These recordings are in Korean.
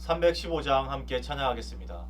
315장 함께 찬양하겠습니다.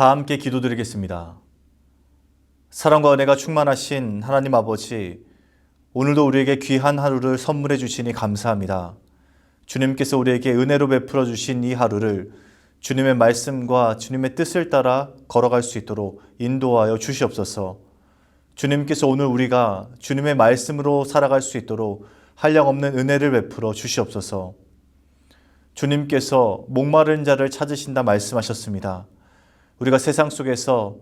다 함께 기도드리겠습니다. 사랑과 은혜가 충만하신 하나님 아버지, 오늘도 우리에게 귀한 하루를 선물해 주시니 감사합니다. 주님께서 우리에게 은혜로 베풀어 주신 이 하루를 주님의 말씀과 주님의 뜻을 따라 걸어갈 수 있도록 인도하여 주시옵소서. 주님께서 오늘 우리가 주님의 말씀으로 살아갈 수 있도록 한량없는 은혜를 베풀어 주시옵소서. 주님께서 목마른 자를 찾으신다 말씀하셨습니다. 우리가 세상 속에서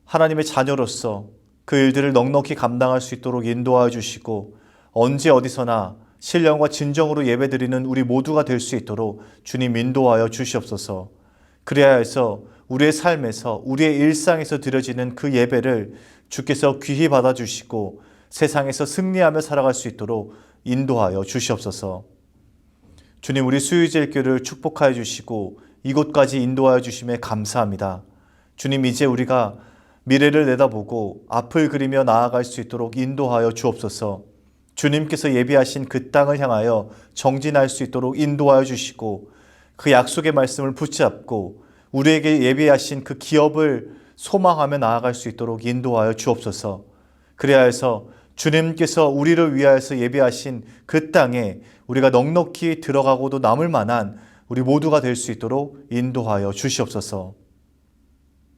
하나님의 자녀로서 그 일들을 넉넉히 감당할 수 있도록 인도하여 주시고 언제 어디서나 신령과 진정으로 예배드리는 우리 모두가 될 수 있도록 주님 인도하여 주시옵소서. 그래야 해서 우리의 삶에서 우리의 일상에서 드려지는 그 예배를 주께서 귀히 받아주시고 세상에서 승리하며 살아갈 수 있도록 인도하여 주시옵소서. 주님, 우리 수유제일교를 축복하여 주시고 이곳까지 인도하여 주심에 감사합니다. 주님, 이제 우리가 미래를 내다보고 앞을 그리며 나아갈 수 있도록 인도하여 주옵소서. 주님께서 예비하신 그 땅을 향하여 정진할 수 있도록 인도하여 주시고 그 약속의 말씀을 붙잡고 우리에게 예비하신 그 기업을 소망하며 나아갈 수 있도록 인도하여 주옵소서. 그래야 해서 주님께서 우리를 위하여서 예비하신 그 땅에 우리가 넉넉히 들어가고도 남을 만한 우리 모두가 될 수 있도록 인도하여 주시옵소서.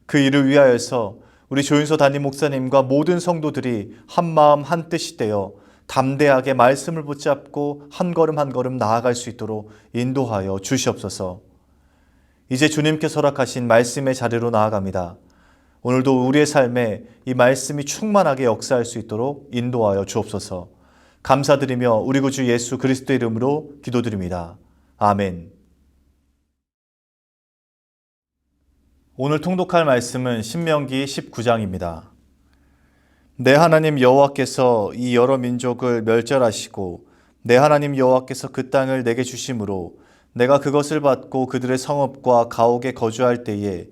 그 일을 위하여서 우리 조윤서 담임 목사님과 모든 성도들이 한마음 한뜻이 되어 담대하게 말씀을 붙잡고 한 걸음 한 걸음 나아갈 수 있도록 인도하여 주시옵소서. 이제 주님께서 허락하신 말씀의 자리로 나아갑니다. 오늘도 우리의 삶에 이 말씀이 충만하게 역사할 수 있도록 인도하여 주옵소서. 감사드리며 우리 구주 예수 그리스도 이름으로 기도드립니다. 아멘. 오늘 통독할 말씀은 신명기 19장입니다. 내 하나님 여호와께서 이 여러 민족을 멸절하시고 내 하나님 여호와께서 그 땅을 내게 주심으로 내가 그것을 받고 그들의 성읍과 가옥에 거주할 때에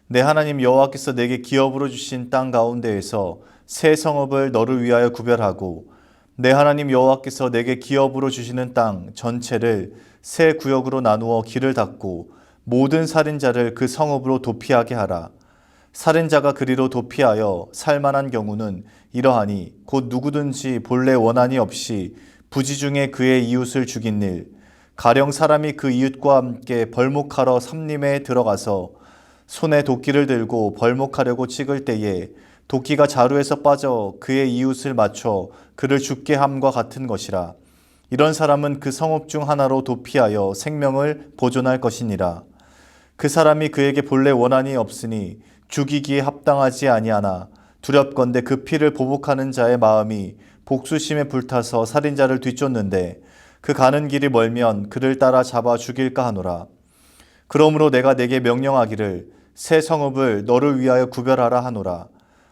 내 하나님 여호와께서 내게 기업으로 주신 땅 가운데에서 새 성읍을 너를 위하여 구별하고 내 하나님 여호와께서 내게 기업으로 주시는 땅 전체를 새 구역으로 나누어 길을 닫고 모든 살인자를 그 성읍으로 도피하게 하라. 살인자가 그리로 도피하여 살만한 경우는 이러하니 곧 누구든지 본래 원한이 없이 부지 중에 그의 이웃을 죽인 일, 가령 사람이 그 이웃과 함께 벌목하러 삼림에 들어가서 손에 도끼를 들고 벌목하려고 찍을 때에 도끼가 자루에서 빠져 그의 이웃을 맞춰 그를 죽게 함과 같은 것이라. 이런 사람은 그 성읍 중 하나로 도피하여 생명을 보존할 것이니라. 그 사람이 그에게 본래 원한이 없으니 죽이기에 합당하지 아니하나 두렵건대 그 피를 보복하는 자의 마음이 복수심에 불타서 살인자를 뒤쫓는데 그 가는 길이 멀면 그를 따라 잡아 죽일까 하노라. 그러므로 내가 내게 명령하기를 새 성읍을 너를 위하여 구별하라 하노라.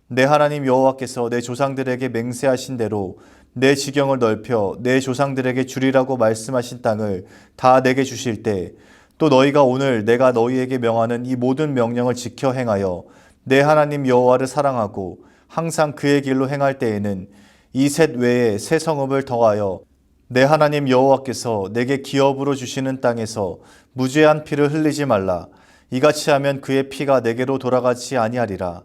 내 하나님 여호와께서 내 조상들에게 맹세하신 대로 내 지경을 넓혀 내 조상들에게 주리라고 말씀하신 땅을 다 내게 주실 때 또 너희가 오늘 내가 너희에게 명하는 이 모든 명령을 지켜 행하여 내 하나님 여호와를 사랑하고 항상 그의 길로 행할 때에는 이 셋 외에 새 성읍을 더하여 내 하나님 여호와께서 내게 기업으로 주시는 땅에서 무죄한 피를 흘리지 말라. 이같이 하면 그의 피가 내게로 돌아가지 아니하리라.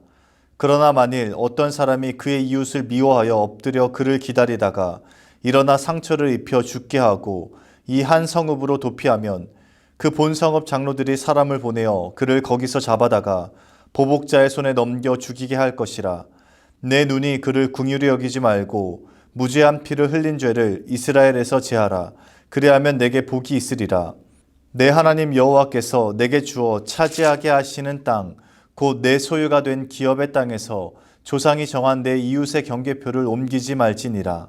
그러나 만일 어떤 사람이 그의 이웃을 미워하여 엎드려 그를 기다리다가 일어나 상처를 입혀 죽게 하고 이 한 성읍으로 도피하면 그 본성읍 장로들이 사람을 보내어 그를 거기서 잡아다가 보복자의 손에 넘겨 죽이게 할 것이라. 내 눈이 그를 긍휼히 여기지 말고 무죄한 피를 흘린 죄를 이스라엘에서 제하라. 그리하면 내게 복이 있으리라. 내 하나님 여호와께서 내게 주어 차지하게 하시는 땅, 곧 내 소유가 된 기업의 땅에서 조상이 정한 내 이웃의 경계표를 옮기지 말지니라.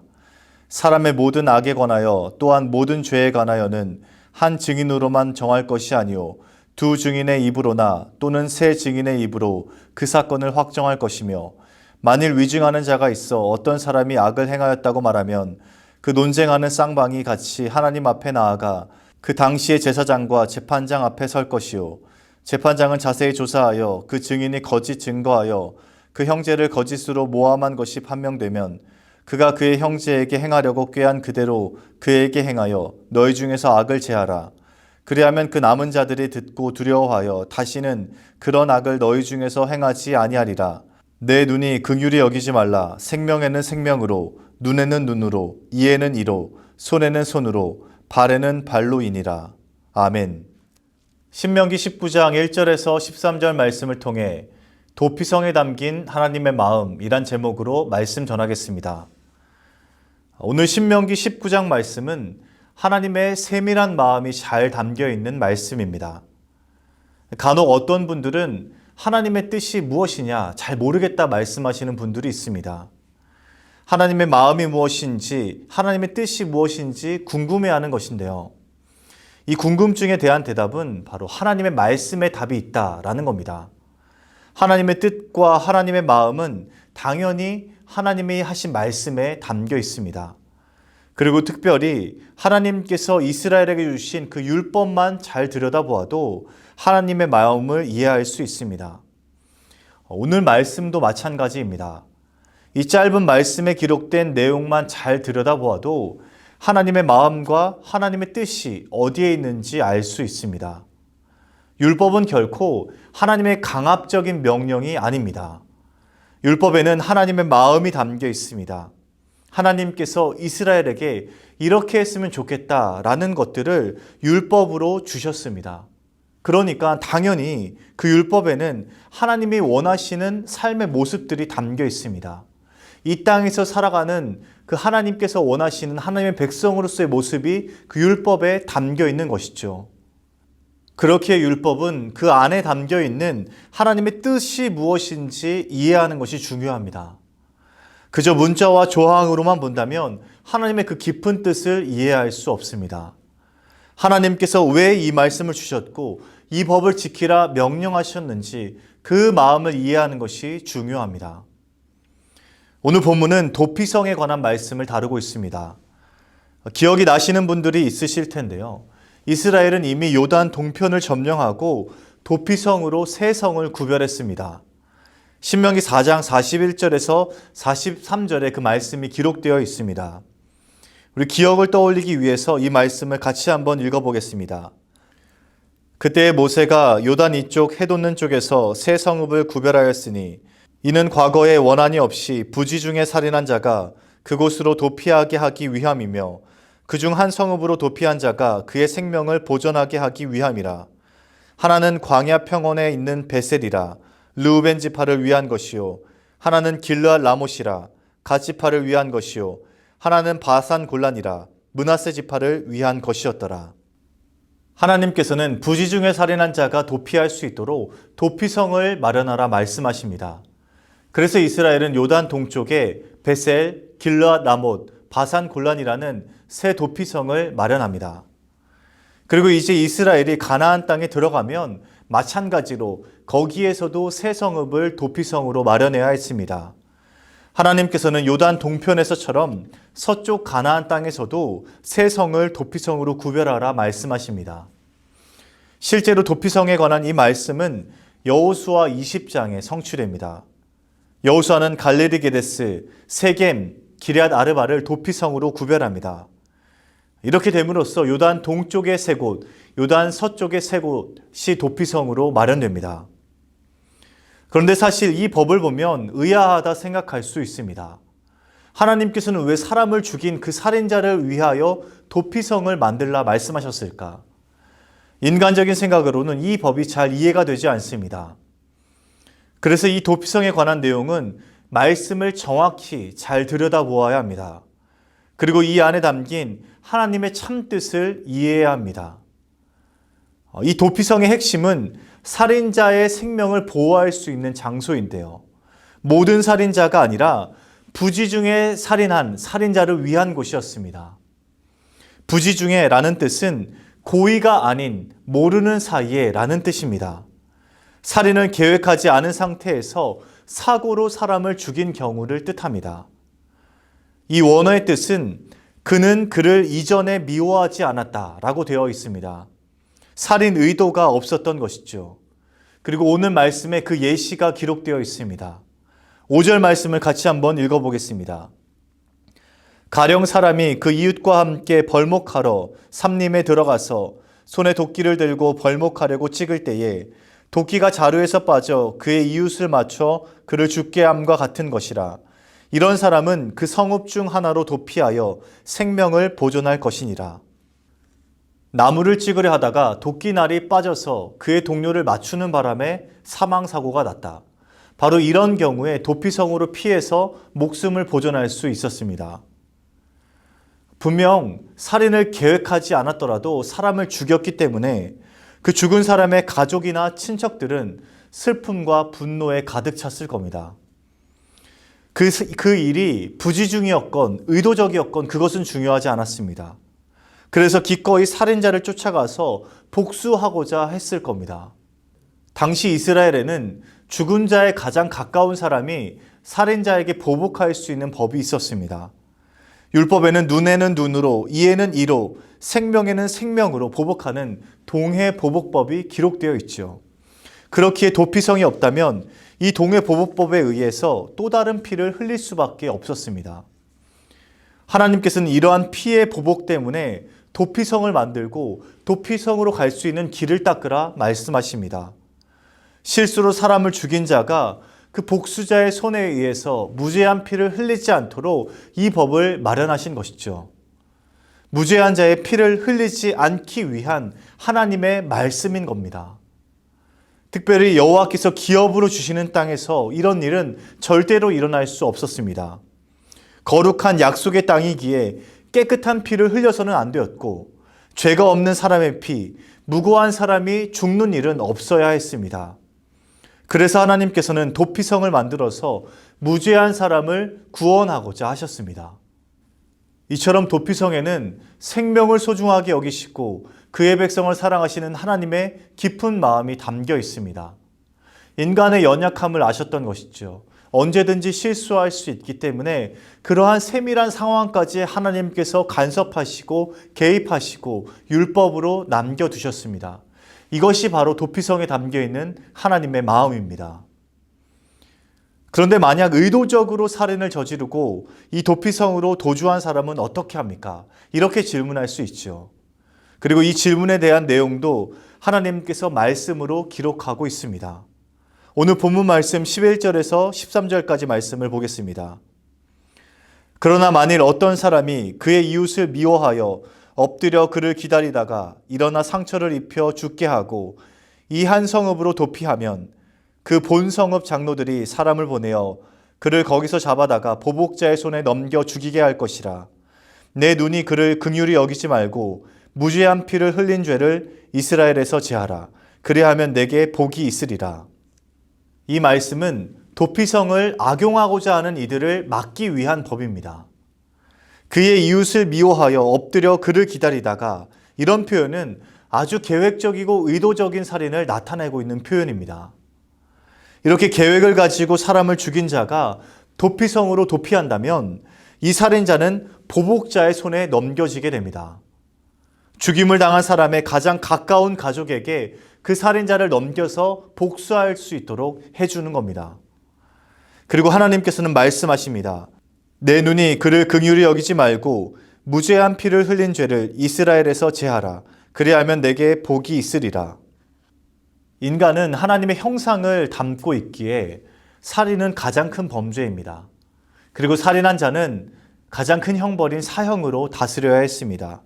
사람의 모든 악에 관하여 또한 모든 죄에 관하여는 한 증인으로만 정할 것이 아니요 두 증인의 입으로나 또는 세 증인의 입으로 그 사건을 확정할 것이며 만일 위증하는 자가 있어 어떤 사람이 악을 행하였다고 말하면 그 논쟁하는 쌍방이 같이 하나님 앞에 나아가 그 당시의 제사장과 재판장 앞에 설 것이요 재판장은 자세히 조사하여 그 증인이 거짓 증거하여 그 형제를 거짓으로 모함한 것이 판명되면 그가 그의 형제에게 행하려고 꾀한 그대로 그에게 행하여 너희 중에서 악을 제하라. 그리하면 그 남은 자들이 듣고 두려워하여 다시는 그런 악을 너희 중에서 행하지 아니하리라. 내 눈이 긍휼히 여기지 말라. 생명에는 생명으로, 눈에는 눈으로, 이에는 이로, 손에는 손으로, 발에는 발로이니라. 아멘. 신명기 19장 1절에서 13절 말씀을 통해 도피성에 담긴 하나님의 마음이란 제목으로 말씀 전하겠습니다. 오늘 신명기 19장 말씀은 하나님의 세밀한 마음이 잘 담겨 있는 말씀입니다. 간혹 어떤 분들은 하나님의 뜻이 무엇이냐 잘 모르겠다 말씀하시는 분들이 있습니다. 하나님의 마음이 무엇인지, 하나님의 뜻이 무엇인지 궁금해하는 것인데요. 이 궁금증에 대한 대답은 바로 하나님의 말씀에 답이 있다라는 겁니다. 하나님의 뜻과 하나님의 마음은 당연히 하나님이 하신 말씀에 담겨 있습니다. 그리고 특별히 하나님께서 이스라엘에게 주신 그 율법만 잘 들여다보아도 하나님의 마음을 이해할 수 있습니다. 오늘 말씀도 마찬가지입니다. 이 짧은 말씀에 기록된 내용만 잘 들여다보아도 하나님의 마음과 하나님의 뜻이 어디에 있는지 알 수 있습니다. 율법은 결코 하나님의 강압적인 명령이 아닙니다. 율법에는 하나님의 마음이 담겨 있습니다. 하나님께서 이스라엘에게 이렇게 했으면 좋겠다라는 것들을 율법으로 주셨습니다. 그러니까 당연히 그 율법에는 하나님이 원하시는 삶의 모습들이 담겨 있습니다. 이 땅에서 살아가는 그 하나님께서 원하시는 하나님의 백성으로서의 모습이 그 율법에 담겨 있는 것이죠. 그렇게 율법은 그 안에 담겨 있는 하나님의 뜻이 무엇인지 이해하는 것이 중요합니다. 그저 문자와 조항으로만 본다면 하나님의 그 깊은 뜻을 이해할 수 없습니다. 하나님께서 왜 이 말씀을 주셨고 이 법을 지키라 명령하셨는지 그 마음을 이해하는 것이 중요합니다. 오늘 본문은 도피성에 관한 말씀을 다루고 있습니다. 기억이 나시는 분들이 있으실 텐데요. 이스라엘은 이미 요단 동편을 점령하고 도피성으로 세 성을 구별했습니다. 신명기 4장 41절에서 43절에 그 말씀이 기록되어 있습니다. 우리 기억을 떠올리기 위해서 이 말씀을 같이 한번 읽어보겠습니다. 그때 모세가 요단 이쪽 해돋는 쪽에서 세 성읍을 구별하였으니 이는 과거에 원한이 없이 부지 중에 살인한 자가 그곳으로 도피하게 하기 위함이며 그중 한 성읍으로 도피한 자가 그의 생명을 보존하게 하기 위함이라. 하나는 광야 평원에 있는 베셀이라 르우벤 지파를 위한 것이요 하나는 길르앗 라못이라 갓 지파를 위한 것이요 하나는 바산 골란이라 므낫세 지파를 위한 것이었더라. 하나님께서는 부지 중에 살인한 자가 도피할 수 있도록 도피성을 마련하라 말씀하십니다. 그래서 이스라엘은 요단 동쪽에 베셀, 길르앗 라못, 바산 골란이라는 새 도피성을 마련합니다. 그리고 이제 이스라엘이 가나안 땅에 들어가면 마찬가지로 거기에서도 새 성읍을 도피성으로 마련해야 했습니다. 하나님께서는 요단 동편에서처럼 서쪽 가나안 땅에서도 새 성을 도피성으로 구별하라 말씀하십니다. 실제로 도피성에 관한 이 말씀은 여호수아 20장에 성취됩니다. 여호수아는 갈레디 게데스, 세겜, 기럇 아르바를 도피성으로 구별합니다. 이렇게 됨으로써 요단 동쪽의 세 곳, 요단 서쪽의 세 곳이 도피성으로 마련됩니다. 그런데 사실 이 법을 보면 의아하다 생각할 수 있습니다. 하나님께서는 왜 사람을 죽인 그 살인자를 위하여 도피성을 만들라 말씀하셨을까? 인간적인 생각으로는 이 법이 잘 이해가 되지 않습니다. 그래서 이 도피성에 관한 내용은 말씀을 정확히 잘 들여다보아야 합니다. 그리고 이 안에 담긴 하나님의 참뜻을 이해해야 합니다. 이 도피성의 핵심은 살인자의 생명을 보호할 수 있는 장소인데요. 모든 살인자가 아니라 부지 중에 살인한 살인자를 위한 곳이었습니다. 부지 중에 라는 뜻은 고의가 아닌 모르는 사이에 라는 뜻입니다. 살인을 계획하지 않은 상태에서 사고로 사람을 죽인 경우를 뜻합니다. 이 원어의 뜻은 그는 그를 이전에 미워하지 않았다라고 되어 있습니다. 살인 의도가 없었던 것이죠. 그리고 오늘 말씀에 그 예시가 기록되어 있습니다. 5절 말씀을 같이 한번 읽어보겠습니다. 가령 사람이 그 이웃과 함께 벌목하러 삼림에 들어가서 손에 도끼를 들고 벌목하려고 찍을 때에 도끼가 자루에서 빠져 그의 이웃을 맞춰 그를 죽게 함과 같은 것이라. 이런 사람은 그 성읍 중 하나로 도피하여 생명을 보존할 것이니라. 나무를 찍으려 하다가 도끼날이 빠져서 그의 동료를 맞추는 바람에 사망사고가 났다. 바로 이런 경우에 도피성으로 피해서 목숨을 보존할 수 있었습니다. 분명 살인을 계획하지 않았더라도 사람을 죽였기 때문에 그 죽은 사람의 가족이나 친척들은 슬픔과 분노에 가득 찼을 겁니다. 그 일이 부지중이었건 의도적이었건 그것은 중요하지 않았습니다. 그래서 기꺼이 살인자를 쫓아가서 복수하고자 했을 겁니다. 당시 이스라엘에는 죽은 자의 가장 가까운 사람이 살인자에게 보복할 수 있는 법이 있었습니다. 율법에는 눈에는 눈으로, 이에는 이로, 생명에는 생명으로 보복하는 동해 보복법이 기록되어 있죠. 그렇기에 도피성이 없다면 이 동해 보복법에 의해서 또 다른 피를 흘릴 수밖에 없었습니다. 하나님께서는 이러한 피의 보복 때문에 도피성을 만들고 도피성으로 갈 수 있는 길을 닦으라 말씀하십니다. 실수로 사람을 죽인 자가 그 복수자의 손에 의해서 무죄한 피를 흘리지 않도록 이 법을 마련하신 것이죠. 무죄한 자의 피를 흘리지 않기 위한 하나님의 말씀인 겁니다. 특별히 여호와께서 기업으로 주시는 땅에서 이런 일은 절대로 일어날 수 없었습니다. 거룩한 약속의 땅이기에 깨끗한 피를 흘려서는 안 되었고 죄가 없는 사람의 피, 무고한 사람이 죽는 일은 없어야 했습니다. 그래서 하나님께서는 도피성을 만들어서 무죄한 사람을 구원하고자 하셨습니다. 이처럼 도피성에는 생명을 소중하게 여기시고 그의 백성을 사랑하시는 하나님의 깊은 마음이 담겨 있습니다. 인간의 연약함을 아셨던 것이죠. 언제든지 실수할 수 있기 때문에 그러한 세밀한 상황까지 하나님께서 간섭하시고 개입하시고 율법으로 남겨두셨습니다. 이것이 바로 도피성에 담겨있는 하나님의 마음입니다. 그런데 만약 의도적으로 살인을 저지르고 이 도피성으로 도주한 사람은 어떻게 합니까? 이렇게 질문할 수 있죠. 그리고 이 질문에 대한 내용도 하나님께서 말씀으로 기록하고 있습니다. 오늘 본문 말씀 11절에서 13절까지 말씀을 보겠습니다. 그러나 만일 어떤 사람이 그의 이웃을 미워하여 엎드려 그를 기다리다가 일어나 상처를 입혀 죽게 하고 이 한 성읍으로 도피하면 그 본 성읍 장로들이 사람을 보내어 그를 거기서 잡아다가 보복자의 손에 넘겨 죽이게 할 것이라. 내 눈이 그를 긍휼히 여기지 말고 무죄한 피를 흘린 죄를 이스라엘에서 제하라. 그리하면 내게 복이 있으리라. 이 말씀은 도피성을 악용하고자 하는 이들을 막기 위한 법입니다. 그의 이웃을 미워하여 엎드려 그를 기다리다가, 이런 표현은 아주 계획적이고 의도적인 살인을 나타내고 있는 표현입니다. 이렇게 계획을 가지고 사람을 죽인 자가 도피성으로 도피한다면 이 살인자는 보복자의 손에 넘겨지게 됩니다. 죽임을 당한 사람의 가장 가까운 가족에게 그 살인자를 넘겨서 복수할 수 있도록 해주는 겁니다. 그리고 하나님께서는 말씀하십니다. 내 눈이 그를 긍휼히 여기지 말고 무죄한 피를 흘린 죄를 이스라엘에서 제하라. 그리하면 내게 복이 있으리라. 인간은 하나님의 형상을 담고 있기에 살인은 가장 큰 범죄입니다. 그리고 살인한 자는 가장 큰 형벌인 사형으로 다스려야 했습니다.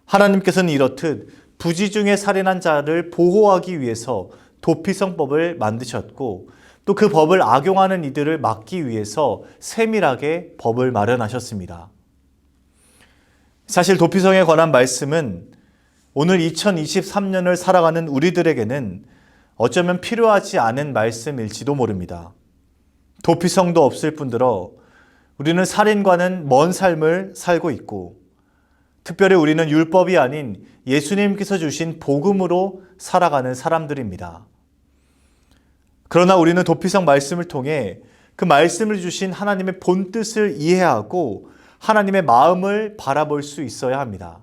하나님께서는 이렇듯 부지 중에 살인한 자를 보호하기 위해서 도피성법을 만드셨고, 또 그 법을 악용하는 이들을 막기 위해서 세밀하게 법을 마련하셨습니다. 사실 도피성에 관한 말씀은 오늘 2023년을 살아가는 우리들에게는 어쩌면 필요하지 않은 말씀일지도 모릅니다. 도피성도 없을 뿐더러 우리는 살인과는 먼 삶을 살고 있고, 특별히 우리는 율법이 아닌 예수님께서 주신 복음으로 살아가는 사람들입니다. 그러나 우리는 도피성 말씀을 통해 그 말씀을 주신 하나님의 본뜻을 이해하고 하나님의 마음을 바라볼 수 있어야 합니다.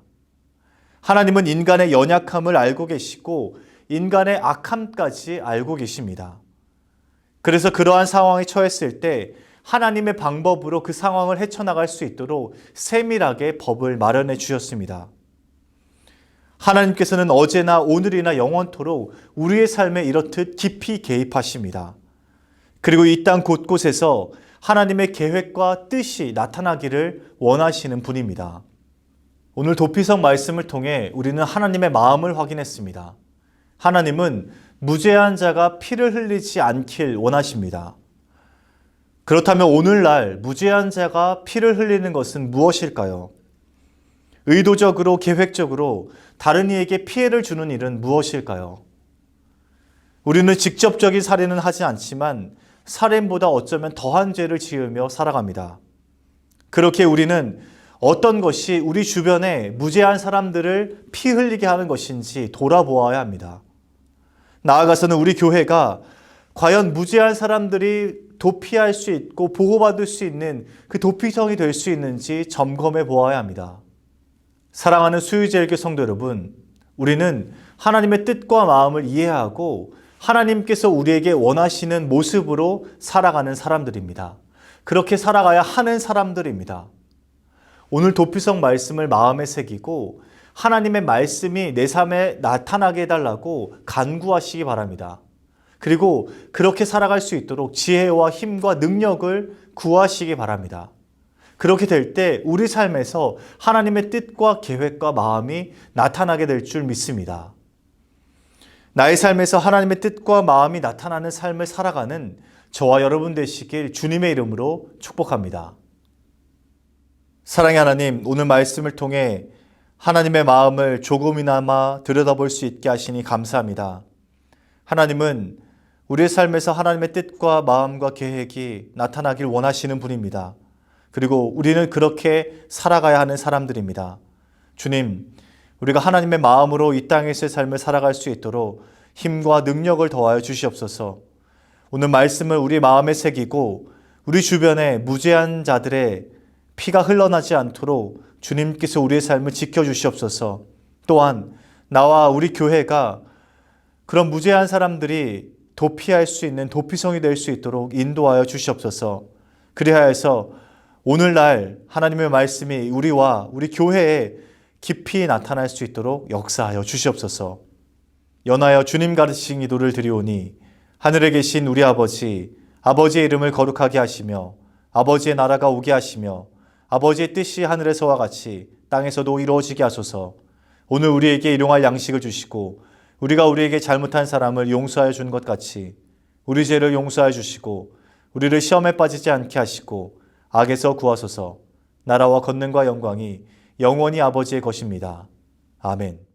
하나님은 인간의 연약함을 알고 계시고 인간의 악함까지 알고 계십니다. 그래서 그러한 상황에 처했을 때 하나님의 방법으로 그 상황을 헤쳐나갈 수 있도록 세밀하게 법을 마련해 주셨습니다. 하나님께서는 어제나 오늘이나 영원토록 우리의 삶에 이렇듯 깊이 개입하십니다. 그리고 이 땅 곳곳에서 하나님의 계획과 뜻이 나타나기를 원하시는 분입니다. 오늘 도피성 말씀을 통해 우리는 하나님의 마음을 확인했습니다. 하나님은 무죄한 자가 피를 흘리지 않길 원하십니다. 그렇다면 오늘날 무죄한 자가 피를 흘리는 것은 무엇일까요? 의도적으로 계획적으로 다른 이에게 피해를 주는 일은 무엇일까요? 우리는 직접적인 살인은 하지 않지만 살인보다 어쩌면 더한 죄를 지으며 살아갑니다. 그렇게 우리는 어떤 것이 우리 주변에 무죄한 사람들을 피 흘리게 하는 것인지 돌아보아야 합니다. 나아가서는 우리 교회가 과연 무죄한 사람들이 도피할 수 있고 보호받을 수 있는 그 도피성이 될 수 있는지 점검해 보아야 합니다. 사랑하는 수유제일교 성도 여러분, 우리는 하나님의 뜻과 마음을 이해하고 하나님께서 우리에게 원하시는 모습으로 살아가는 사람들입니다. 그렇게 살아가야 하는 사람들입니다. 오늘 도피성 말씀을 마음에 새기고 하나님의 말씀이 내 삶에 나타나게 해달라고 간구하시기 바랍니다. 그리고 그렇게 살아갈 수 있도록 지혜와 힘과 능력을 구하시기 바랍니다. 그렇게 될 때 우리 삶에서 하나님의 뜻과 계획과 마음이 나타나게 될 줄 믿습니다. 나의 삶에서 하나님의 뜻과 마음이 나타나는 삶을 살아가는 저와 여러분 되시길 주님의 이름으로 축복합니다. 사랑의 하나님, 오늘 말씀을 통해 하나님의 마음을 조금이나마 들여다볼 수 있게 하시니 감사합니다. 하나님은 우리의 삶에서 하나님의 뜻과 마음과 계획이 나타나길 원하시는 분입니다. 그리고 우리는 그렇게 살아가야 하는 사람들입니다. 주님, 우리가 하나님의 마음으로 이 땅에서의 삶을 살아갈 수 있도록 힘과 능력을 더하여 주시옵소서. 오늘 말씀을 우리 마음에 새기고 우리 주변에 무죄한 자들의 피가 흘러나지 않도록 주님께서 우리의 삶을 지켜주시옵소서. 또한 나와 우리 교회가 그런 무죄한 사람들이 도피할 수 있는 도피성이 될 수 있도록 인도하여 주시옵소서. 그리하여서 오늘날 하나님의 말씀이 우리와 우리 교회에 깊이 나타날 수 있도록 역사하여 주시옵소서. 연하여 주님 가르치신 기도를 드리오니 하늘에 계신 우리 아버지, 아버지의 이름을 거룩하게 하시며 아버지의 나라가 오게 하시며 아버지의 뜻이 하늘에서와 같이 땅에서도 이루어지게 하소서. 오늘 우리에게 일용할 양식을 주시고 우리가 우리에게 잘못한 사람을 용서하여 준 것 같이 우리 죄를 용서하여 주시고 우리를 시험에 빠지지 않게 하시고 악에서 구하소서. 나라와 권능과 영광이 영원히 아버지의 것입니다. 아멘.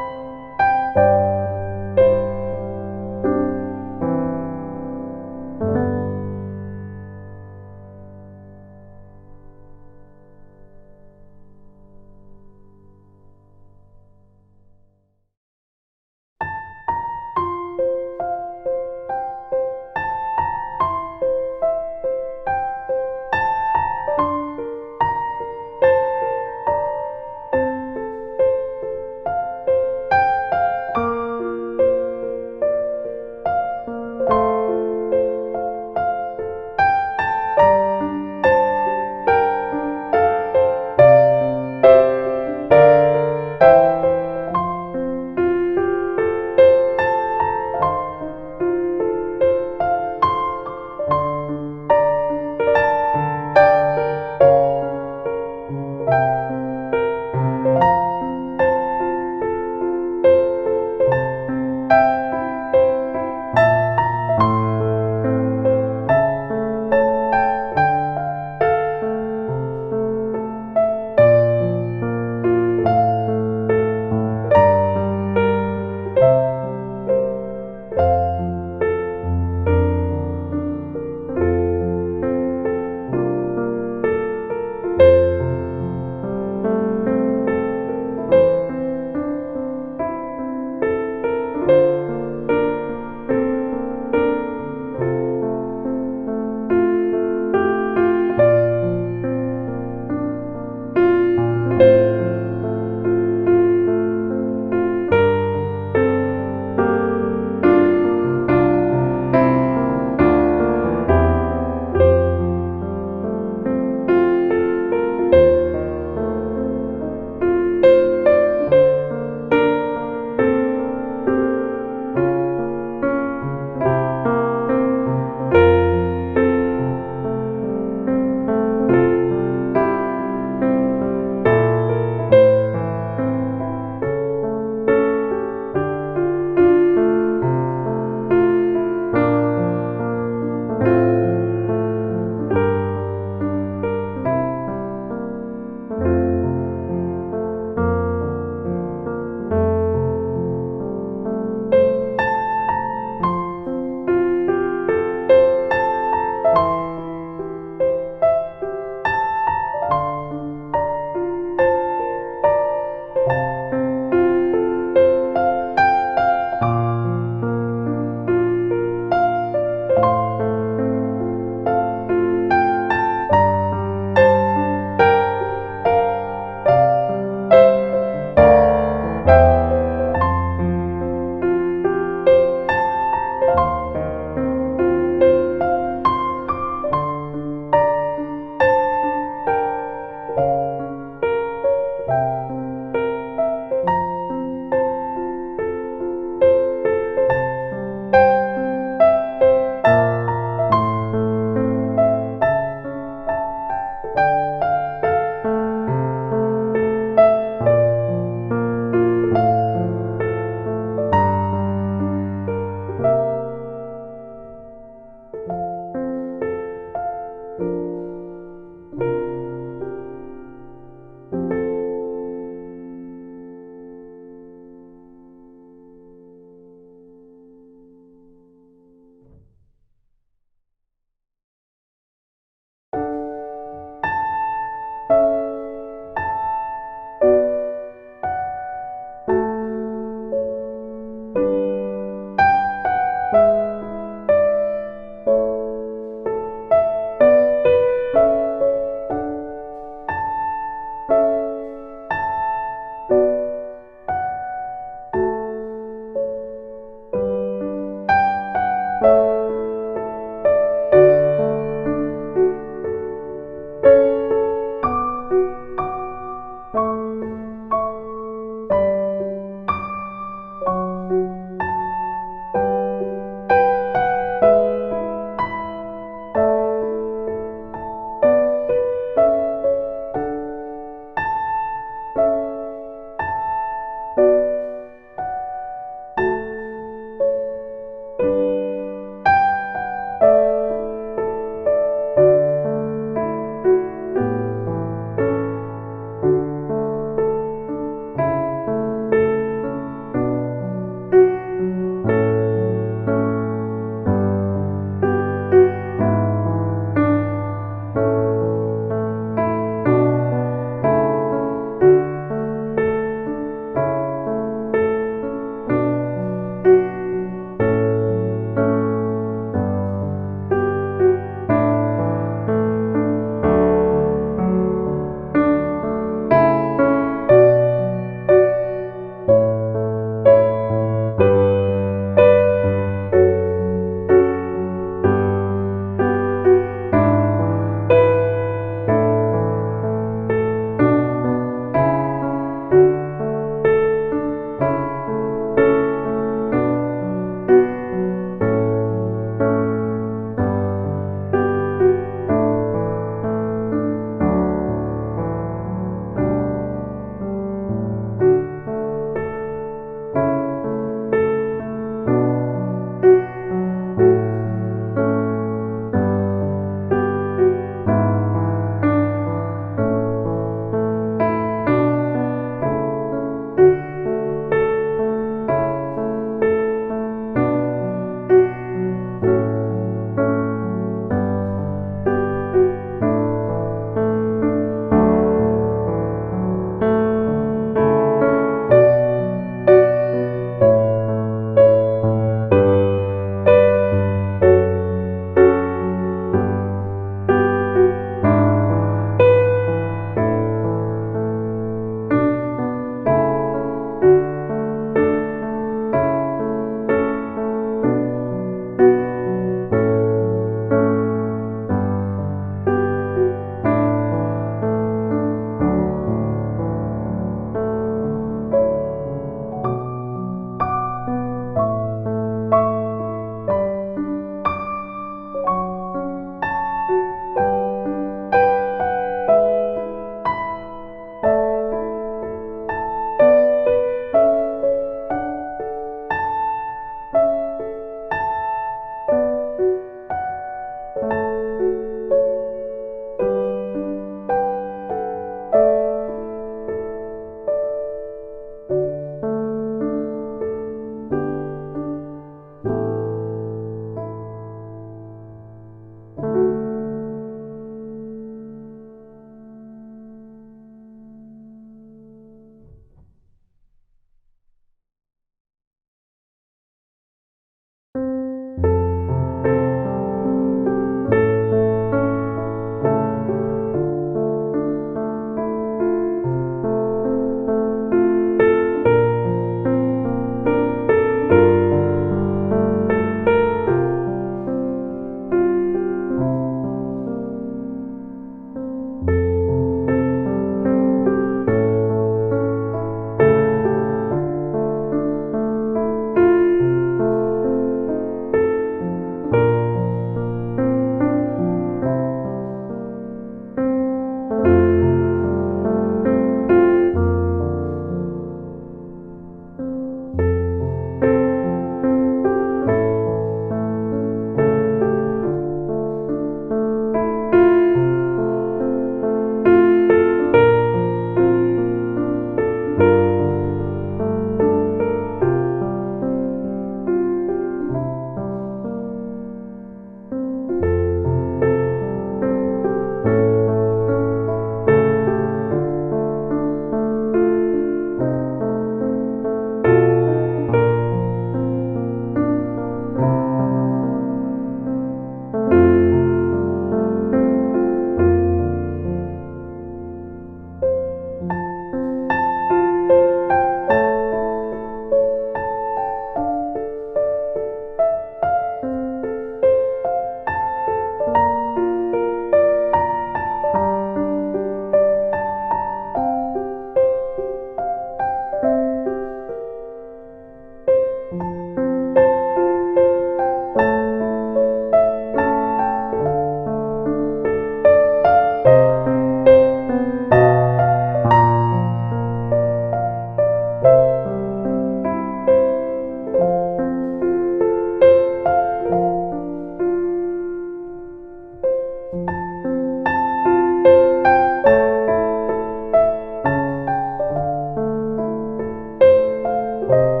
주옵소서.